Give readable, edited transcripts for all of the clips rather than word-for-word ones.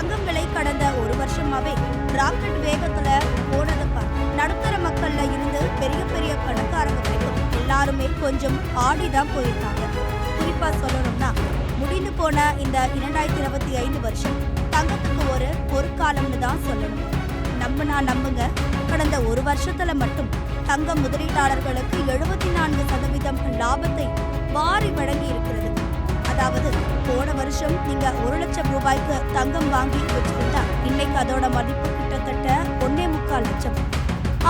தங்கம் விலை கடந்த ஒரு வருஷமாவே ராக்கெட் வேகத்துல போனதுப்பா. நடுத்தர மக்கள்ல இருந்து பெரிய பெரிய கணக்காரங்க வரைக்கும் எல்லாருமே கொஞ்சம் ஆடிதான் போயிருக்காங்க. குறிப்பா சொல்லணும்னா முடிந்து போன இந்த 2025 வருஷம் தங்கத்துக்கு ஒரு பொற்காலம்னு தான் சொல்லணும். நம்புங்க, கடந்த ஒரு வருஷத்துல மட்டும் தங்கம் முதலீட்டாளர்களுக்கு 74% லாபத்தை வாரி வழங்கி இருக்கிறது. அதாவது போன வருஷம் நீங்க 1 லட்சம் ரூபாய்க்கு தங்கம் வாங்கி வச்சிருந்தா இன்னைக்கு அதோட மதிப்பு கிட்டத்தட்ட 1.25 லட்சம்.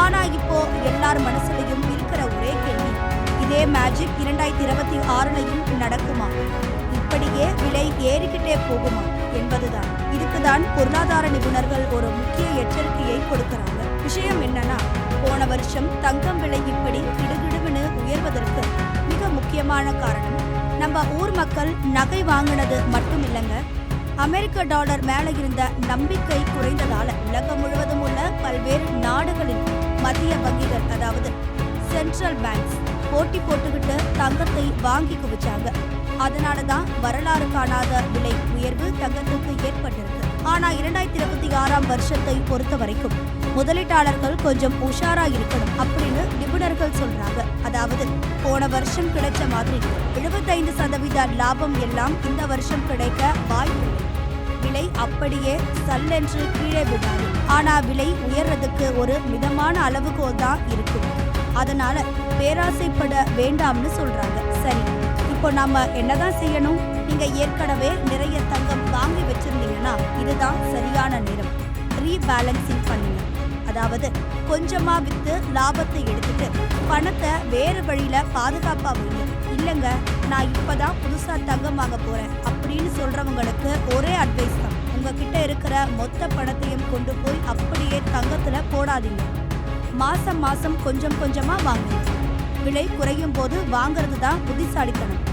ஆனா இப்போ எல்லார் மனசுலையும் இருக்கிற ஒரே கேள்வி, இதே மேஜிக் 2026லயும் நடக்குமா? இப்படியே விலை ஏறிக்கிட்டே போகுமா என்பதுதான். இதுக்குதான் பொருளாதார நிபுணர்கள் ஒரு முக்கிய எச்சரிக்கையை கொடுக்கிறாங்க. விஷயம் என்னன்னா, போன வருஷம் தங்கம் விலை இப்படி கிடுகிடுன்னு உயர்வதற்கு மிக முக்கியமான காரணம் நம்ம ஊர் மக்கள் நகை வாங்கினது மட்டும் இல்லைங்க. அமெரிக்க டாலர் மேல இருந்த நம்பிக்கை குறைந்ததால உலகம் முழுவதும் உள்ள பல்வேறு நாடுகளின் மத்திய வங்கிகள், அதாவது சென்ட்ரல் பேங்க்ஸ் போட்டி போட்டுக்கிட்டு தங்கத்தை வாங்கி குவிச்சாங்க. அதனாலதான் வரலாறு காணாத விலை உயர்வு தங்கத்துக்கு ஏற்பட்டிருக்கு. ஆனா 2026ஆம் வருஷத்தை பொறுத்த வரைக்கும் முதலீட்டாளர்கள் கொஞ்சம் உஷாரா இருக்கணும் அப்படின்னு நிபுணர்கள் சொல்றாங்க. அதாவது போன வருஷம் கிடைச்ச மாதிரி 75% லாபம் எல்லாம் இந்த வருஷம் கிடைக்க வாய்ப்பு. விலை அப்படியே சல்லென்று கீழே விடாது. ஆனா விலை உயர்றதுக்கு ஒரு மிதமான அளவுகோல் தான் இருக்கும். அதனால பேராசைப்பட வேண்டாம்னு சொல்றாங்க. சரி, இப்போ நாம என்னதான் செய்யணும்? நீங்க ஏற்கனவே நிறைய தங்கம் வாங்கி வச்சிருந்தீங்கன்னா இதுதான் சரியான நேரம். ரீபேலன்சிங் பண்ணுங்க. அதாவது கொஞ்சமா வித்து லாபத்தை எடுத்துட்டு பணத்தை வேறு வழியில பாதுகாப்பா வைங்க. இல்லைங்க, நான் இப்பதான் புதுசா தங்கம் வாங்க போறேன் அப்படின்னு சொல்றவங்களுக்கு ஒரே அட்வைஸ் தான், உங்ககிட்ட இருக்கிற மொத்த பணத்தையும் கொண்டு போய் அப்படியே தங்கத்துல போடாதீங்க. மாசம் மாசம் கொஞ்சம் கொஞ்சமா வாங்குங்க. விலை குறையும் போது வாங்குறது தான் புத்திசாலித்தனம்.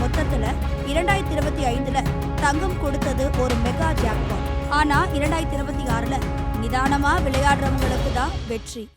மொத்தத்துல 2025ல தங்கம் கொடுத்தது ஒரு மெகா ஜாக்பாட். ஆனா 2026ல நிதானமா விளையாடுறவங்களுக்கு தான் வெற்றி.